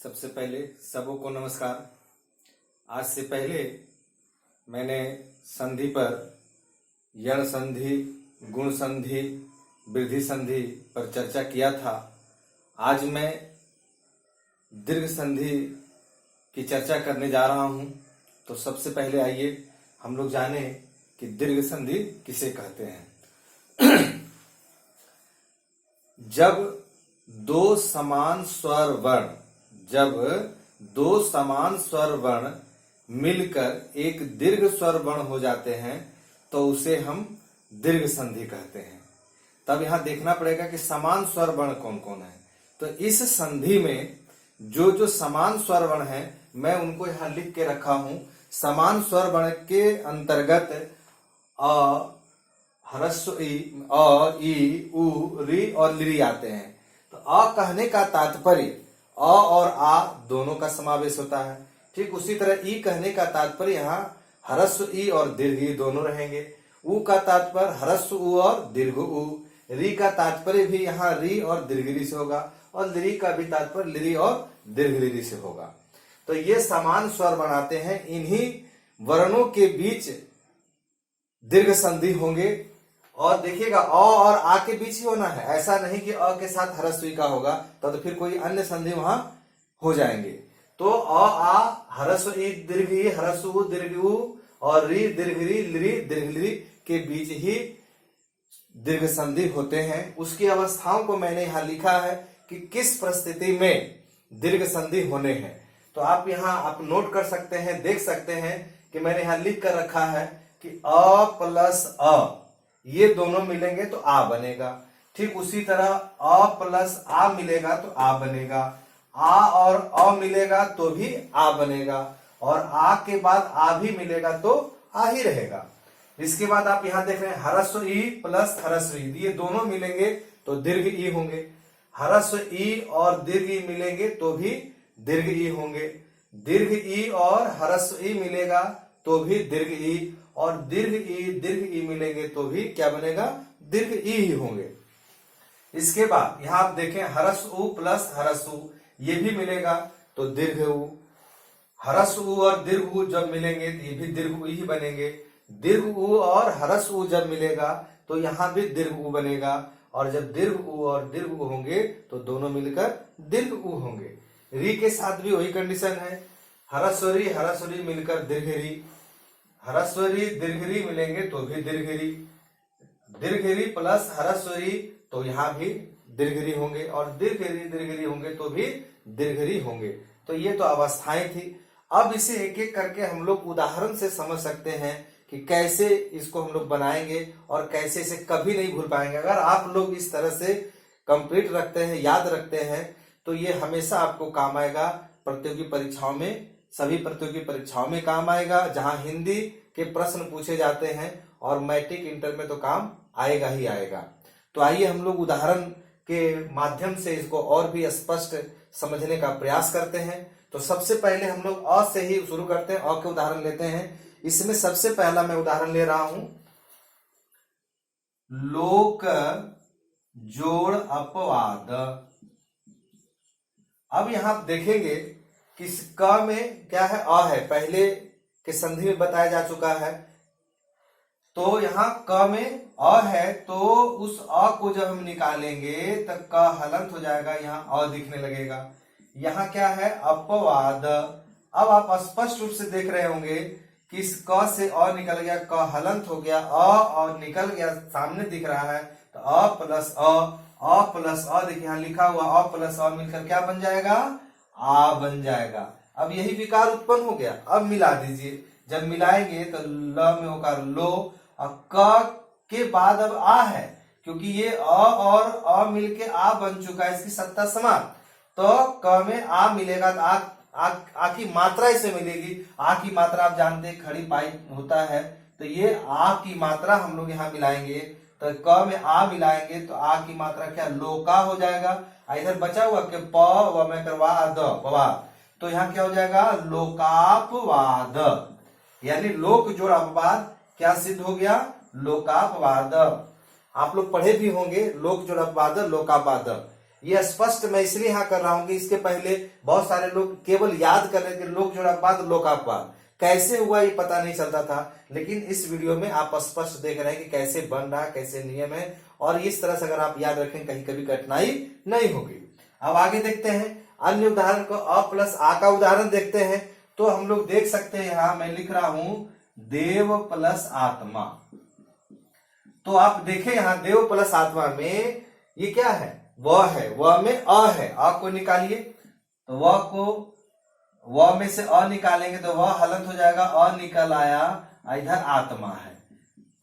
सबसे पहले सबों को नमस्कार। आज से पहले मैंने संधि पर यण संधि, गुण संधि, वृद्धि संधि पर चर्चा किया था। आज मैं दीर्घ संधि की चर्चा करने जा रहा हूं। तो सबसे पहले आइए हम लोग जाने कि दीर्घ संधि किसे कहते हैं। जब दो समान स्वर वर्ण मिलकर एक दीर्घ स्वर वर्ण हो जाते हैं तो उसे हम दीर्घ संधि कहते हैं। तब यहां देखना पड़ेगा कि समान स्वर वर्ण कौन कौन है। तो इस संधि में जो समान स्वर वर्ण है मैं उनको यहां लिख के रखा हूं। समान स्वर वर्ण के अंतर्गत अ, ह्रस्व ई, अ, ई, उ, री और लिरी आते हैं। तो अ कहने का तात्पर्य अ और आ दोनों का समावेश होता है। ठीक उसी तरह ई कहने का तात्पर्य यहाँ ह्रस्व ई और दीर्घ ई दोनों रहेंगे। उ का तात्पर्य ह्रस्व उ और दीर्घ उ। री का तात्पर्य भी यहाँ री और दीर्घ री से होगा और लिरी का भी तात्पर्य लिरी और दीर्घ लिरी से होगा। तो ये समान स्वर बनाते हैं। इन्हीं वर्णों के बीच दीर्घ संधि होंगे। और देखिएगा अ और आ के बीच ही होना है, ऐसा नहीं कि अ के साथ ह्रस्व ई का होगा तो फिर कोई अन्य संधि वहां हो जाएंगे। तो अ आ ह्रस्व ई दीर्घ ई ह्रस्व उ दीर्घ उ और री दीर्घ री लिरी दीर्घ लिरी के बीच ही दीर्घ संधि होते हैं। उसकी अवस्थाओं को मैंने यहाँ लिखा है कि किस परिस्थिति में दीर्घ संधि होने हैं। तो आप यहाँ आप नोट कर सकते हैं, देख सकते हैं कि मैंने यहाँ लिख कर रखा है कि अ प्लस अ ये दोनों मिलेंगे तो आ बनेगा। ठीक उसी तरह अ प्लस आ मिलेगा तो आ बनेगा। आ और अ मिलेगा तो भी आ बनेगा और आ के बाद आ भी मिलेगा तो आ ही रहेगा। इसके बाद आप यहां देख रहे हैं ह्रस्व ई प्लस ह्रस्व ई, ये दोनों मिलेंगे तो दीर्घ ई होंगे। ह्रस्व ई और दीर्घ ई मिलेंगे तो भी दीर्घ ई होंगे। दीर्घ ई और ह्रस्व ई मिलेगा तो भी दीर्घ ई और दीर्घ ई मिलेंगे तो भी क्या बनेगा, दीर्घ ई ही होंगे। इसके बाद यहां आप देखें ह्रस्व उ प्लस ह्रस्व उ ये भी मिलेगा तो दीर्घ उ। ह्रस्व उ और दीर्घ उ जब मिलेंगे तो ये भी दीर्घ उ ही बनेंगे। दीर्घ उ और ह्रस्व उ जब मिलेगा तो यहां भी दीर्घ उ बनेगा और जब दीर्घ उ और दीर्घ उ होंगे तो दोनों मिलकर दीर्घ उ होंगे। री के साथ भी वही कंडीशन है, ह्रस्व री मिलकर दीर्घ री, ह्रस्व री दीर्घ री मिलेंगे तो भी दीर्घ री, दीर्घ री प्लस ह्रस्व री तो यहां भी दीर्घ री होंगे और दीर्घ री होंगे तो भी दीर्घ री होंगे। तो ये तो अवस्थाएं थी। अब इसे एक एक करके हम लोग उदाहरण से समझ सकते हैं कि कैसे इसको हम लोग बनाएंगे और कैसे इसे कभी नहीं भूल पाएंगे। अगर आप लोग इस तरह से कंप्लीट रखते हैं, याद रखते हैं तो ये हमेशा आपको काम आएगा। प्रतियोगी परीक्षाओं में, सभी प्रतियोगी परीक्षाओं में काम आएगा जहां हिंदी के प्रश्न पूछे जाते हैं और मैट्रिक इंटर में तो काम आएगा ही आएगा। तो आइए हम लोग उदाहरण के माध्यम से इसको और भी स्पष्ट समझने का प्रयास करते हैं। तो सबसे पहले हम लोग अ से ही शुरू करते हैं, अ के उदाहरण लेते हैं। इसमें सबसे पहला मैं उदाहरण ले रहा हूं लोक जोड़ अपवाद। अब यहां देखेंगे कि क में क्या है, अ है, पहले के संधि में बताया जा चुका है। तो यहाँ क में अ है तो उस अ को जब हम निकालेंगे तो क हलंत हो जाएगा, यहाँ अ दिखने लगेगा। यहाँ क्या है, अपवाद। अब आप स्पष्ट रूप से देख रहे होंगे कि इस क से अ निकल गया, क हलंत हो गया, अ और निकल गया, सामने दिख रहा है। तो अ प्लस अ देखिए यहाँ लिखा हुआ अ प्लस अ मिलकर क्या बन जाएगा, आ बन जाएगा। अब यही विकार उत्पन्न हो गया। अब मिला दीजिए, जब मिलाएंगे तो ल में होगा लो और क के बाद अब आ है, क्योंकि ये अ और अ मिलके आ बन चुका है, इसकी सत्ता समाप्त। तो क में आ मिलेगा तो आ की मात्रा इसे मिलेगी। आ की मात्रा आप जानते हैं खड़ी पाई होता है, तो ये आ की मात्रा हम लोग यहाँ मिलाएंगे। तो क में आ मिलाएंगे तो आ की मात्रा क्या, लोका हो जाएगा। इधर बचा हुआ कि प व में करवा द, तो यहाँ क्या हो जाएगा, लोकापवाद। यानी लोक जोड़ अपवाद क्या सिद्ध हो गया, लोकापवाद। आप लोग पढ़े भी होंगे लोक जोड़ अपवाद लोकापवाद। ये स्पष्ट मैं इसलिए यहाँ कर रहा हूं कि इसके पहले बहुत सारे लोग केवल याद कर रहे थे लोक जोड़कवाद लोकापवाद, कैसे हुआ ये पता नहीं चलता था, लेकिन इस वीडियो में आप स्पष्ट देख रहे हैं कि कैसे बन रहा, कैसे नियम है, और इस तरह से अगर आप याद रखें कहीं कभी कठिनाई नहीं होगी। अब आगे देखते हैं अन्य उदाहरण को, अ प्लस आ का उदाहरण देखते हैं। तो हम लोग देख सकते हैं, यहां मैं लिख रहा हूं देव प्लस आत्मा। तो आप देखें यहां देव प्लस आत्मा में ये क्या है, वह है, वह में अ है, अ को निकालिए, तो वह को वह में से अ निकालेंगे तो वह हलंत हो जाएगा, अ निकल आया, इधर आत्मा है।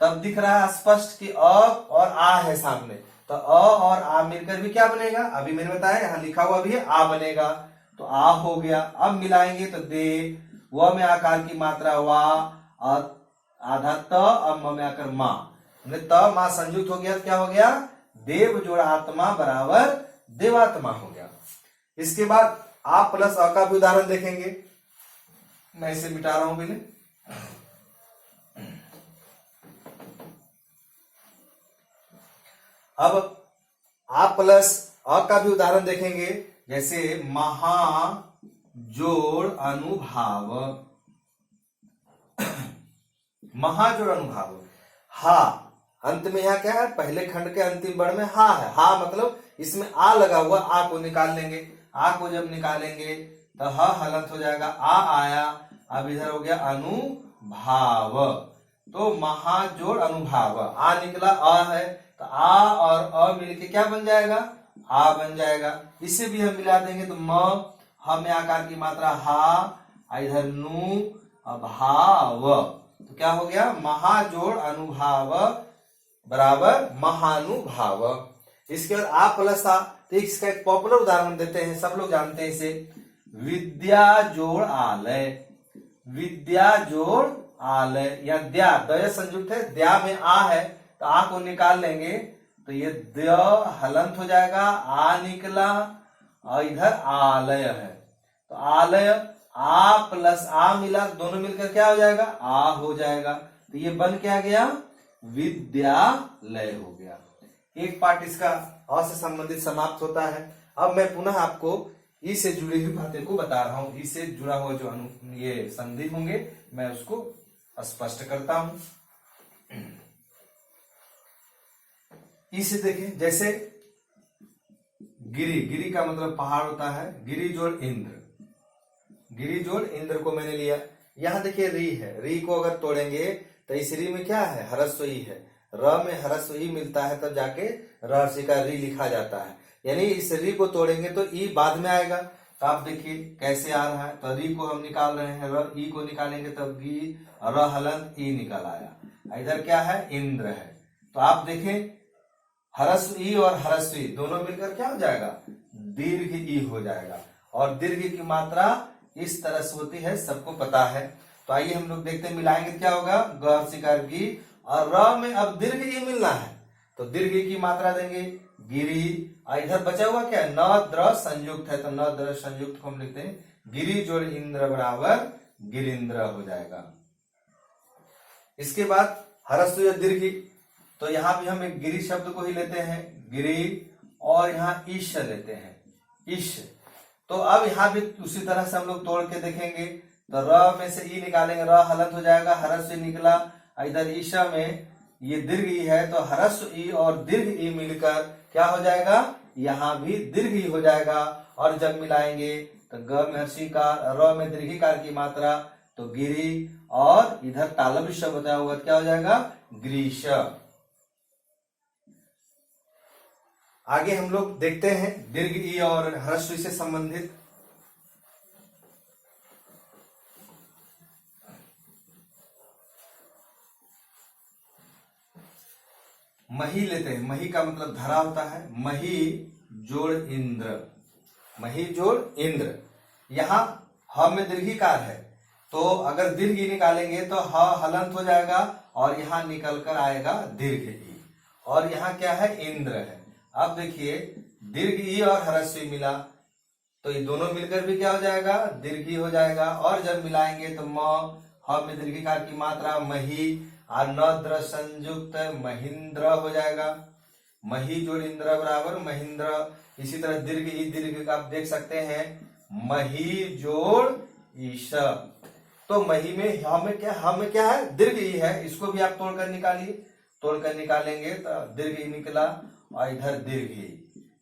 तब दिख रहा है स्पष्ट कि अ और आ है सामने, तो अ और आ मिलकर भी क्या बनेगा, अभी मैंने बताया यहाँ लिखा हुआ भी है आ बनेगा, तो आ हो गया। अब मिलाएंगे तो दे, वह में आकार की मात्रा वा, आधा त, अब म में आकर मां, त मां संयुक्त हो गया तो क्या हो गया, देव जोड़ आत्मा बराबर देवात्मा हो गया। इसके बाद आ प्लस अ का भी उदाहरण देखेंगे, मैं इसे मिटा रहा हूं पहले। अब आ प्लस अ का भी उदाहरण देखेंगे, जैसे महा जोड़ अनुभाव, महाजोड़ अनुभाव, हा अंत में यहाँ क्या है, पहले खंड के अंतिम वर्ण में हा है, हा मतलब इसमें आ लगा हुआ, आ को निकाल लेंगे, आ को जब निकालेंगे तो ह हलंत हो जाएगा, आ आया, अब इधर हो गया अनुभाव, तो महाजोड़ अनुभाव, आ निकला अ है, तो आ और अ मिलके क्या बन जाएगा, आ बन जाएगा। इसे भी हम मिला देंगे तो म, ह में आकार की मात्रा हा, इधर नु, भाव, तो क्या हो गया, महाजोड़ अनुभाव बराबर महानुभाव। इसके बाद आ प्लस आ, तो इसका एक पॉपुलर उदाहरण देते हैं, सब लोग जानते हैं इसे, विद्या जोड़ आलय, विद्या जोड़ आलय, या द्या, दया संयुक्त है, द्या में आ है, तो आ को निकाल लेंगे तो ये द हलंत हो जाएगा, आ निकला, और इधर आलय है, तो आलय, आ प्लस आ मिला, दोनों मिलकर क्या हो जाएगा, आ हो जाएगा, तो ये बन क्या गया, विद्यालय हो गया। एक पार्ट इसका अ से संबंधित समाप्त होता है। अब मैं पुनः आपको ई से जुड़ी हुई बातें को बता रहा हूं, ई से जुड़ा हुआ जो ये संधि होंगे मैं उसको स्पष्ट करता हूं। ई से देखें, जैसे गिरी, गिरी का मतलब पहाड़ होता है, गिरी जोड़ इंद्र, गिरी जोड़ इंद्र को मैंने लिया। यहां देखिए री है, री को अगर तोड़ेंगे तो इस री में क्या है, ह्रस्व ई है, र में ह्रस्व ई मिलता है तब जाके रहस्य का री लिखा जाता है, यानी इस री को तोड़ेंगे तो ई बाद में आएगा। तो आप देखिए कैसे आ रहा है, तो री को हम निकाल रहे हैं, र ई को निकालेंगे तब गी, र हलंत ई निकल आया, इधर क्या है, इंद्र है। तो आप देखें ह्रस्व ई और ह्रस्व ई दोनों मिलकर क्या हो जाएगा, दीर्घ ई हो जाएगा, और दीर्घ की मात्रा इस तरह से होती है, सबको पता है। तो आइए हम लोग देखते हैं, मिलाएंगे क्या होगा, ग शिकार गी, और र में अब दीर्घ ई मिलना है, तो दीर्घ की मात्रा देंगे गिरी, और इधर बचा हुआ क्या है, न द्र संयुक्त है, तो न द्र संयुक्त को हम लिखते हैं गिरी जोड़ इंद्र बराबर गिरिंद्र हो जाएगा। इसके बाद ह्रस्व या दीर्घ, तो यहां भी हम एक गिरी शब्द को ही लेते हैं, गिरी, और यहाँ ईश लेते हैं, ईश। तो अब यहाँ भी उसी तरह से हम लोग तोड़ के देखेंगे, तो र में से ई निकालेंगे, र हलंत हो जाएगा, ह्रस्व निकला, इधर ईशा में ये दीर्घ ई है, तो ह्रस्व ई और दीर्घ ई मिलकर क्या हो जाएगा, यहाँ भी दीर्घ ई हो जाएगा, और जब मिलाएंगे तो ग में हर्षिकार, र में दीर्घिकार की मात्रा, तो गिरी, और इधर तालव्य शब्द बताया हुआ क्या हो जाएगा, ग्रीश। आगे हम लोग देखते हैं दीर्घ ई और ह्रस्व से संबंधित। मही लेते हैं, मही का मतलब धरा होता है, मही जोड़ इंद्र, मही जोड़ इंद्र। यहां ह में दीर्घिकार है, तो अगर दीर्घ ई निकालेंगे तो ह हलंत हो जाएगा, और यहां निकल कर आएगा दीर्घ ई, और यहाँ क्या है, इंद्र है। अब देखिए दीर्घ ई और ह्रस्व ई मिला, तो ये दोनों मिलकर भी क्या हो जाएगा, दीर्घ ई हो जाएगा, और जब मिलाएंगे तो म, ह में दीर्घिकार की मात्रा मही, और न द्र संयुक्त महिंद्र हो जाएगा। मही जोड़ इंद्र बराबर महिंद्र। इसी तरह दीर्घ ई दीर्घ का आप देख सकते हैं मही जोड़ ईश। तो मही में हमें क्या है दीर्घ ई है, इसको भी आप तोड़कर निकालिए, तोड़कर निकालेंगे तो दीर्घ ई निकला और इधर दीर्घ ई,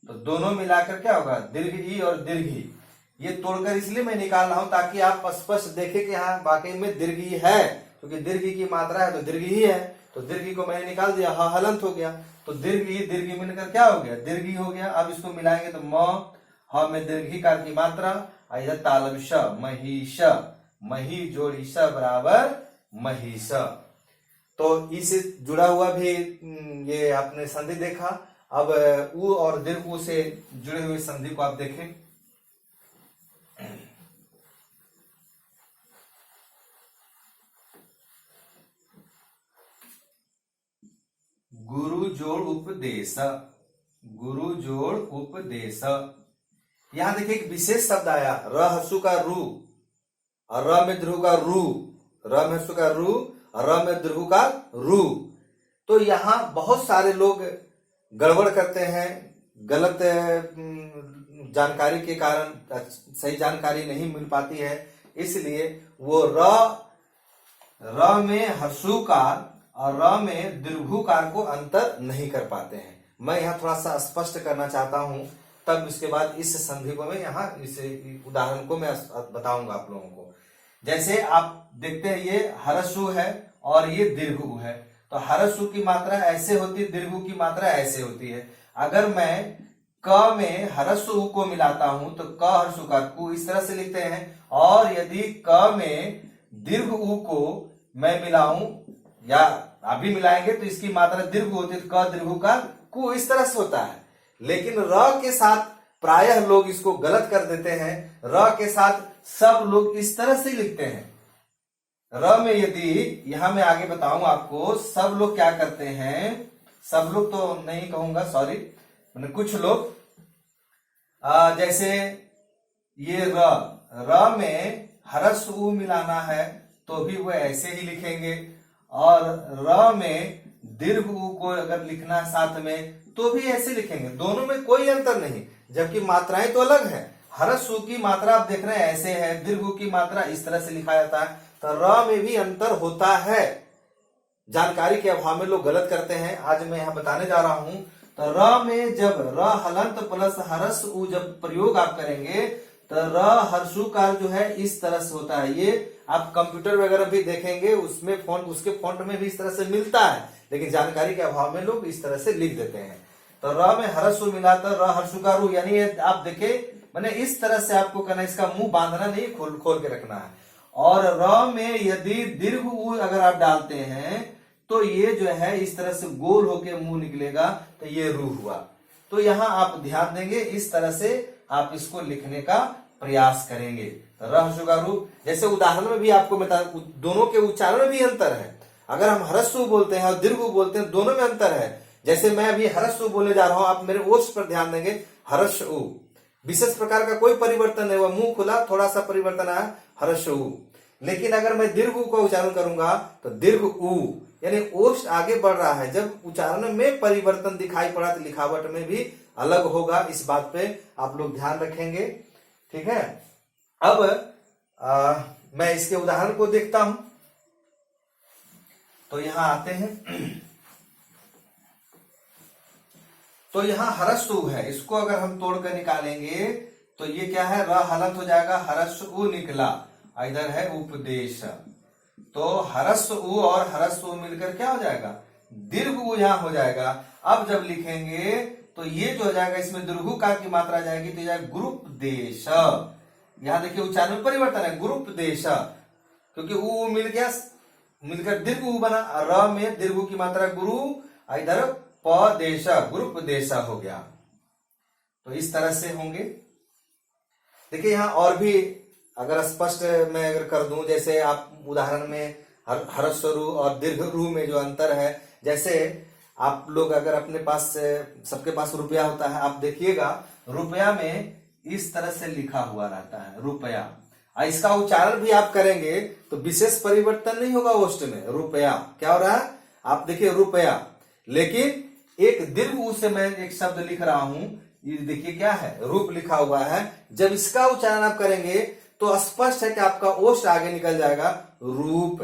तो दोनों मिलाकर क्या होगा दीर्घ ई और दीर्घ ई। ये तोड़कर इसलिए मैं निकाल रहा हूं ताकि आप स्पष्ट देखें कि हाँ वाकई में दीर्घ ई है, क्योंकि दीर्घ ई की मात्रा है तो दीर्घ ही है। तो दीर्घ ई को मैंने निकाल दिया, हाँ हलंत हो गया, तो दीर्घ ई मिलकर क्या हो गया दीर्घ ई हो गया। अब इसको मिलाएंगे तो म ह में दीर्घिकार की मात्रा, इधर तालब श महिष, मही जोड़ ईश बराबर महिष। तो इससे जुड़ा हुआ भी ये आपने संधि देखा। अब उ और दीर्घ उ से जुड़े हुए संधि को आप देखें। गुरु जोड़ उपदेश, गुरु जोड़ उपदेश। यहां देखिए एक विशेष शब्द आया र हसु का रू और र में ध्रुव का रू, र में हसु का रू और र में ध्रुव का रू। तो यहां बहुत सारे लोग गड़बड़ करते हैं, गलत जानकारी के कारण सही जानकारी नहीं मिल पाती है, इसलिए वो र में हर्षुकार और र में दीर्घुकार को अंतर नहीं कर पाते हैं। मैं यहाँ थोड़ा सा स्पष्ट करना चाहता हूं, तब इसके बाद इस संधि को मैं यहाँ इस उदाहरण को मैं बताऊंगा आप लोगों को। जैसे आप देखते हैं ये हरसु है और ये दीर्घु है, तो हरसु की मात्रा ऐसे होती है, दीर्घु की मात्रा ऐसे होती है। अगर मैं क में हरसु को मिलाता हूं तो क हर्षुकार को इस तरह से लिखते हैं, और यदि क में दीर्घ उ को मैं मिलाऊं या अभी मिलाएंगे तो इसकी मात्रा दीर्घ होती है, क दीर्घुकार को इस तरह से होता है। लेकिन र के साथ प्रायः लोग इसको गलत कर देते हैं, र के साथ सब लोग इस तरह से लिखते हैं। र में यदि यहां मैं आगे बताऊं आपको, सब लोग क्या करते हैं, सब लोग तो नहीं कहूंगा सॉरी, मैंने कुछ लोग जैसे ये र में हरस उ मिलाना है तो भी वो ऐसे ही लिखेंगे, और र में दीर्घ उ को अगर लिखना है साथ में तो भी ऐसे लिखेंगे, दोनों में कोई अंतर नहीं, जबकि मात्राएं तो अलग है। हरस उ की मात्रा आप देख रहे हैं ऐसे है, दीर्घ उ की मात्रा इस तरह से लिखा जाता है, तो र में भी अंतर होता है। जानकारी के अभाव में लोग गलत करते हैं, आज मैं यहाँ बताने जा रहा हूं। तो र में जब र हलंत प्लस हरस उ जब प्रयोग आप करेंगे तो र हर्षुकार जो है इस तरह से होता है। ये आप कंप्यूटर वगैरह भी देखेंगे, उसमें फॉन्ट उसके फॉन्ट में भी इस तरह से मिलता है, लेकिन जानकारी के अभाव में लोग इस तरह से लिख देते हैं। तो र में हरस उ मिला तो र हर्षुकार उ, यानी आप देखे मैंने इस तरह से आपको करना, इसका मुंह बांधना नहीं, खोल के रखना है। और र में यदि दीर्घ उ अगर आप डालते हैं तो ये जो है इस तरह से गोल होके मुंह निकलेगा, तो ये रू हुआ। तो यहाँ आप ध्यान देंगे, इस तरह से आप इसको लिखने का प्रयास करेंगे। रू जैसे उदाहरण में भी आपको बता, दोनों के उच्चारण में भी अंतर है। अगर हम हरस्सु बोलते हैं और दीर्घ बोलते हैं, दोनों में अंतर है। जैसे मैं अभी हरस्सु बोलने जा रहा हूं, आप मेरे ओष्ठ पर ध्यान देंगे, हर्ष उ, विशेष प्रकार का कोई परिवर्तन नहीं हुआ, मुंह खुला, थोड़ा सा परिवर्तन आया, हर्ष उ। लेकिन अगर मैं दीर्घ उ का उच्चारण करूंगा तो दीर्घ उ, यानी ओष्ठ आगे बढ़ रहा है। जब उच्चारण में परिवर्तन दिखाई पड़ा तो लिखावट में भी अलग होगा, इस बात पे आप लोग ध्यान रखेंगे, ठीक है। अब मैं इसके उदाहरण को देखता हूं। तो यहां आते हैं, तो यहां हरस्सु है, इसको अगर हम तोड़कर निकालेंगे तो ये क्या है, र हलंत हो जाएगा, हरस्सु निकला, इधर है उपदेश। तो हरस्सु और हरस्सु मिलकर क्या हो जाएगा, दीर्घ उ यहां हो जाएगा। अब जब लिखेंगे तो ये जो हो जाएगा, इसमें दीर्घुकार की मात्रा जाएगी तो जाएगा गुरुपदेश। यहां देखिए उच्चारण में परिवर्तन है, गुरुपदेश, क्योंकि उ मिल गया, मिलकर दीर्घ उ बना, र में दीर्घ की मात्रा गुरु, इधर पदेश, गुरुपदेश हो गया। तो इस तरह से होंगे। देखिए यहां और भी अगर स्पष्ट मैं अगर कर दूं, जैसे आप उदाहरण में हरस्वरु और दीर्घ रू में जो अंतर है, जैसे आप लोग अगर अपने पास सबके पास रुपया होता है, आप देखिएगा रुपया में इस तरह से लिखा हुआ रहता है रुपया, इसका उच्चारण भी आप करेंगे तो विशेष परिवर्तन नहीं होगा ओष्ठ में, रुपया क्या हो रहा है, आप देखिए रुपया। लेकिन एक दीर्घ ऊ से मैं एक शब्द लिख रहा हूं, ये देखिए क्या है, रूप लिखा हुआ है। जब इसका उच्चारण आप करेंगे तो स्पष्ट है कि आपका ओष्ठ आगे निकल जाएगा, रूप।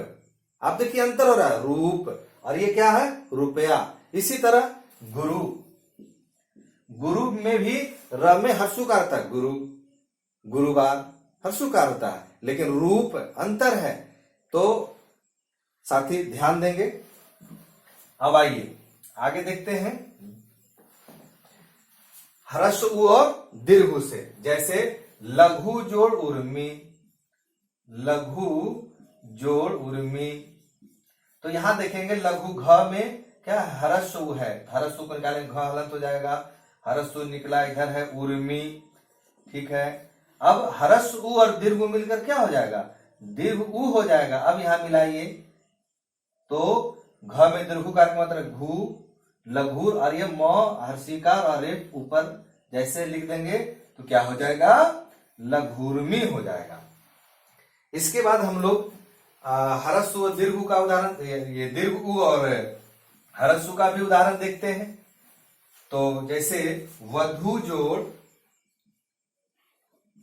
आप देखिए अंतर हो रहा है, रूप, और ये क्या है, रुपया। इसी तरह गुरु, गुरु में भी र में हर्षुकार होता है, गुरु, गुरुवार हर्षुकार होता है, लेकिन रूप अंतर है। तो साथी ध्यान देंगे। अब आइए आगे देखते हैं ह्रस्व उ और दीर्घ से, जैसे लघु जोड़ उर्मी, लघु जोड़ उर्मी। तो यहां देखेंगे लघु घ में क्या ह्रस्व उ है, ह्रस्व को निकालेंगे, घ हलंत हो जाएगा, ह्रस्व निकला, इधर है उर्मी, ठीक है। अब ह्रस्व उ और दीर्घ उ मिलकर क्या हो जाएगा, दीर्घ उ हो जाएगा। अब यहां मिलाइए तो घ में दीर्घकार की मात्रा घू, लघु, और ये म हर्षिकार और रेप ऊपर जैसे लिख देंगे तो क्या हो जाएगा, लघुर्मी हो जाएगा। इसके बाद हम लोग ह्रस्व दीर्घ का उदाहरण, ये दीर्घ उ और ह्रस्व का भी उदाहरण देखते हैं। तो जैसे वधु जोड़,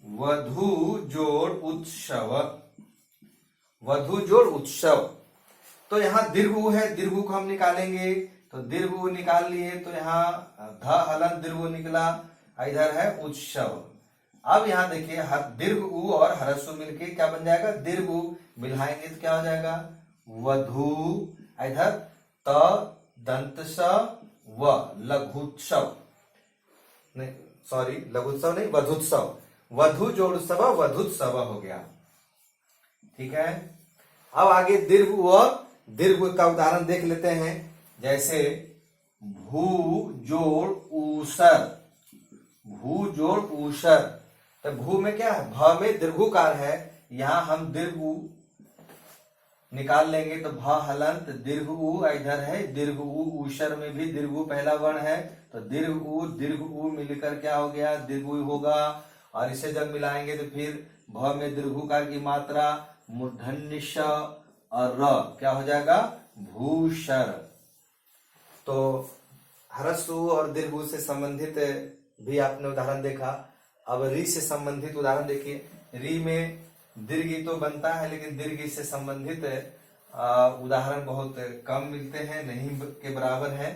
वधु जोड़ उत्सव, वधु जोड़ उत्सव। तो यहां दीर्घ उ है, दीर्घ उ को हम निकालेंगे, तो दीर्घ उ निकाल लिए तो यहाँ ध हलन दीर्घ उ निकला, इधर है उत्सव। अब यहां देखिए दीर्घ उ और ह्रस्व मिलके क्या बन जाएगा, दीर्घ उ, मिलाएंगे तो क्या हो जाएगा, वधु, इधर त दंत स व, लघुत्सव, नहीं सॉरी लघुत्सव नहीं, वधुत्सव, वधु जोड़ उत्सव वधुत्सव हो गया, ठीक है। अब आगे दीर्घ उ और दीर्घ का उदाहरण देख लेते हैं। जैसे भू जोड़ ऊसर, भू जोड़ ऊसर। तो भू में क्या है, भ में दीर्घकार है, यहां हम दीर्घ उ निकाल लेंगे तो भ हलंत दीर्घ उ, इधर है दीर्घ उ, ऊसर में भी दीर्घ उ पहला वर्ण है, तो दीर्घ उ मिलकर क्या हो गया, दीर्घ उ होगा। और इसे जब मिलाएंगे तो फिर भ में दीर्घकार की मात्रा मूर्धन्य ष और र क्या हो जाएगा, भूषर। तो ह्रस्व और दीर्घ उ से संबंधित भी आपने उदाहरण देखा। अब री से संबंधित उदाहरण देखिए। री में दीर्घ तो बनता है, लेकिन दीर्घ से संबंधित उदाहरण बहुत कम मिलते हैं, नहीं के बराबर है।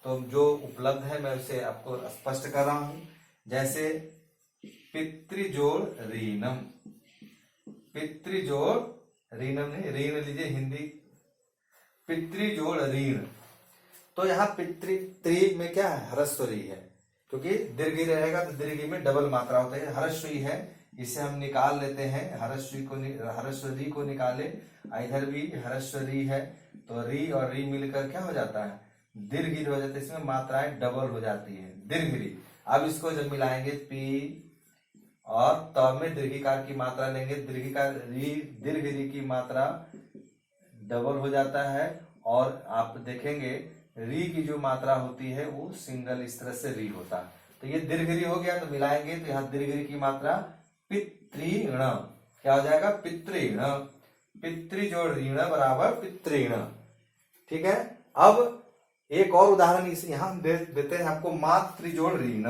तो जो उपलब्ध है मैं उसे आपको स्पष्ट कर रहा हूं। जैसे पितृजोड़ रीनम, पितृजोड़ रीनम नहीं, रीण लीजिए हिंदी, पितृजोड़ रीण। तो यहाँ पितृ में क्या है, ह्रस्वरी है, क्योंकि दीर्घ रहेगा तो दीर्घ में डबल मात्रा होता है, ह्रस्वी है, इसे हम निकाल लेते हैं। ह्रस्वरी को निकाले, इधर भी ह्रस्वरी है, तो री और री मिलकर क्या हो जाता है, दीर्घ हो जाता है, इसमें मात्राएं डबल हो जाती है, दीर्घ री। अब इसको जब मिलाएंगे पी और त में दीर्घिकार की मात्रा लेंगे, दीर्घिकार री, दीर्घ री की मात्रा डबल हो जाता है, और आप देखेंगे री की जो मात्रा होती है वो सिंगल इस तरह से री होता है। तो ये दीर्घ री हो गया, तो मिलाएंगे तो यहाँ दीर्घ री की मात्रा पितृण, क्या हो जाएगा, पितृण, पितृजोड़ ऋण बराबर पितृण, ठीक है। अब एक और उदाहरण इस यहाँ देते हैं आपको, मातृजोड़ ऋण,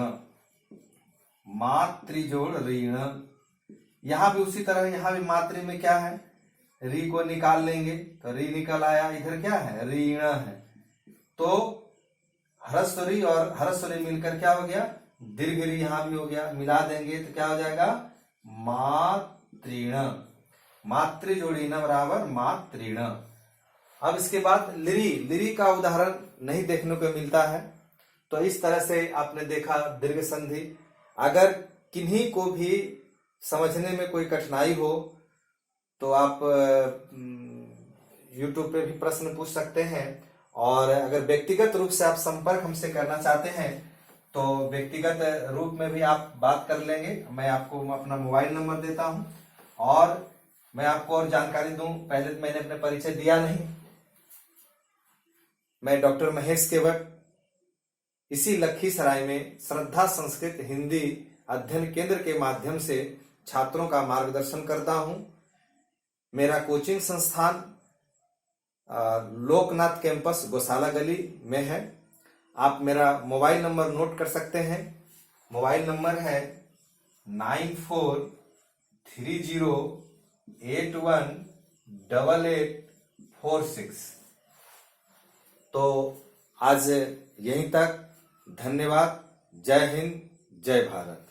मातृजोड़ ऋण। यहां भी उसी तरह, यहां भी मातृ में क्या है, री को निकाल लेंगे तो री निकल आया, इधर क्या है, ऋण है। तो ह्रस्व री और ह्रस्व री मिलकर क्या हो गया, दीर्घ री यहां भी हो गया, मिला देंगे तो क्या हो जाएगा, मातृण, मातृजोड़ ऋण बराबर मातृण। अब इसके बाद लिरी, लिरी का उदाहरण नहीं देखने को मिलता है। तो इस तरह से आपने देखा दीर्घ संधि। अगर किन्हीं को भी समझने में कोई कठिनाई हो तो आप YouTube पे भी प्रश्न पूछ सकते हैं, और अगर व्यक्तिगत रूप से आप संपर्क हमसे करना चाहते हैं तो व्यक्तिगत रूप में भी आप बात कर लेंगे। मैं आपको अपना मोबाइल नंबर देता हूं, और मैं आपको और जानकारी दूं, पहले तो मैंने अपने परिचय दिया नहीं। मैं डॉक्टर महेश केवट, इसी लखीसराय में श्रद्धा संस्कृत हिंदी अध्ययन केंद्र के माध्यम से छात्रों का मार्गदर्शन करता हूं। मेरा कोचिंग संस्थान लोकनाथ कैंपस गौशाला गली में है। आप मेरा मोबाइल नंबर नोट कर सकते हैं। मोबाइल नंबर है 9430818846। तो आज यहीं तक। धन्यवाद। जय हिंद, जय भारत।